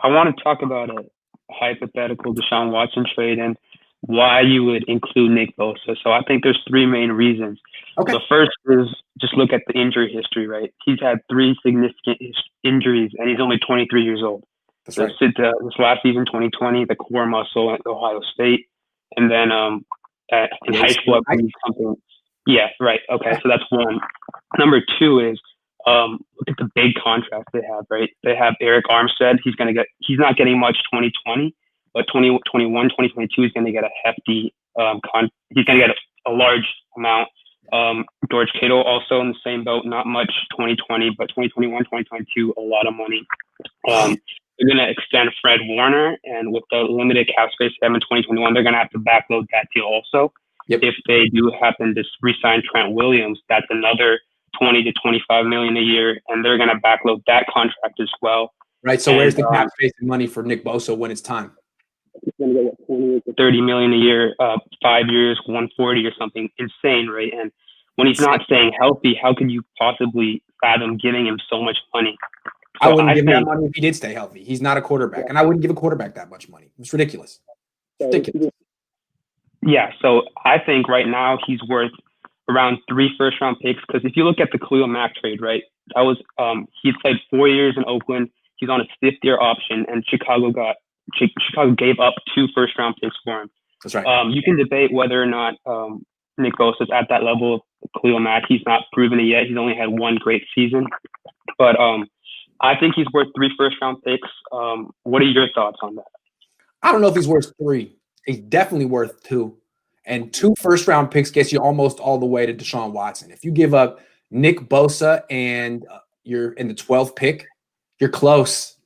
I want to talk about a hypothetical Deshaun Watson trade and why you would include Nick Bosa. So I think there's three main reasons. Okay. The first is just look at the injury history, right? He's had three significant injuries, and he's only 23 years old. That's So right. this last season, 2020, the core muscle at Ohio State, and then in high school, I believe something. Yeah, right. Okay, so that's one. Number two is look at the big contracts they have, right? They have Eric Armstead. He's not getting much 2020, but 2021, 2022, he's going to get a hefty he's going to get a large amount. George Kittle also in the same boat, not much 2020, but 2021, 2022, a lot of money. They're going to extend Fred Warner, and with the limited cap space they have in 2021, they're going to have to backload that deal also. Yep. If they do happen to re-sign Trent Williams, that's another 20 to 25 million a year, and they're going to backload that contract as well. Right. So where's the cap space and money for Nick Bosa when it's time? He's going to get 20 to 30 million a year, 5 years, 140 or something insane, right? And when he's not staying healthy, how could you possibly fathom giving him so much money? So I wouldn't give him that money if he did stay healthy. He's not a quarterback, and I wouldn't give a quarterback that much money. It's ridiculous. It's ridiculous. Yeah, so I think right now he's worth around 3 first-round picks, because if you look at the Khalil Mack trade, right, that was he played 4 years in Oakland. He's on his 5th-year option, and Chicago gave up 2 first-round picks for him. That's right. You can debate whether or not Nick Bosa is at that level of Khalil Mack. He's not proven it yet. He's only had one great season, but I think he's worth 3 first-round picks. What are your thoughts on that? I don't know if he's worth 3. He's definitely worth 2. And 2 first-round picks gets you almost all the way to Deshaun Watson. If you give up Nick Bosa and you're in the 12th pick, you're close.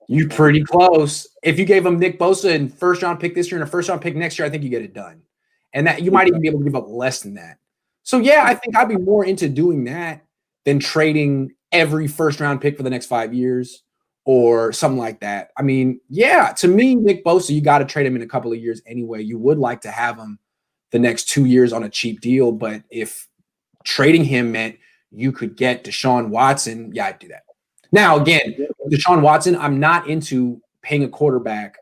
You're pretty close. If you gave him Nick Bosa and first-round pick this year and a first-round pick next year, I think you get it done. And that you might even be able to give up less than that. So, yeah, I think I'd be more into doing that than trading every first-round pick for the next 5 years or something like that. I mean, yeah, to me, Nick Bosa, you got to trade him in a couple of years anyway. You would like to have him the next 2 years on a cheap deal, but if trading him meant you could get Deshaun Watson, yeah, I'd do that. Now, again, Deshaun Watson, I'm not into paying a quarterback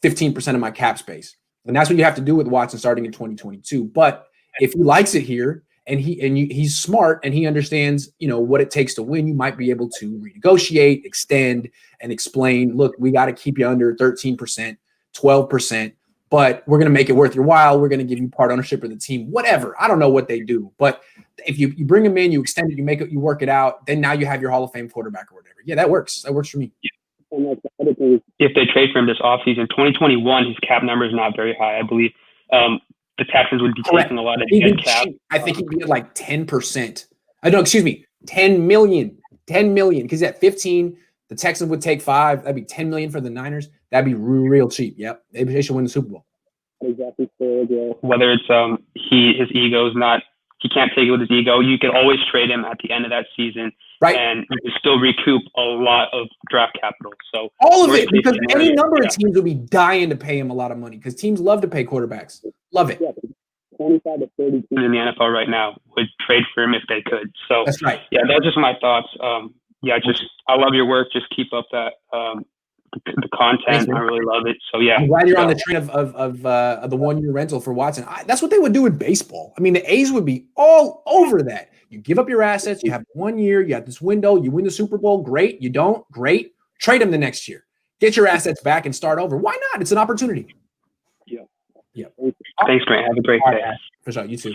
15% of my cap space. And that's what you have to do with Watson starting in 2022. But if he likes it here and he's smart and he understands, what it takes to win, you might be able to renegotiate, extend, and explain, look, we got to keep you under 13%, 12%, but we're going to make it worth your while. We're going to give you part ownership of the team, whatever. I don't know what they do. But if you bring him in, you extend it, you make it, you work it out, then now you have your Hall of Fame quarterback or whatever. Yeah, that works. That works for me. Yeah. If they trade for him this offseason, 2021, his cap number is not very high. I believe the Texans would be taking a lot of dead cap. I think he'd be at like 10%. No, excuse me, 10 million. 10 million. Because at 15, the Texans would take 5. That'd be 10 million for the Niners. That'd be real cheap. Yep. They should win the Super Bowl. Exactly. Whether it's his ego's not, he can't take it with his ego. You can always trade him at the end of that season. Right. And you can still recoup a lot of draft capital. So all of it, because any number of teams would be dying to pay him a lot of money because teams love to pay quarterbacks. Love it. 25 to 30 teams in the NFL right now would trade for him if they could. So that's right. Yeah, that's just my thoughts. I love your work. Just keep up that the content. Thanks, I really love it. So yeah, I'm glad you're on the train of the 1-year rental for Watson. That's what they would do in baseball. I mean, the A's would be all over that. You give up your assets. You have 1 year. You have this window. You win the Super Bowl. Great. You don't. Great. Trade them the next year. Get your assets back and start over. Why not? It's an opportunity. Yeah. Thanks, Grant. Have a great day. For sure. You too.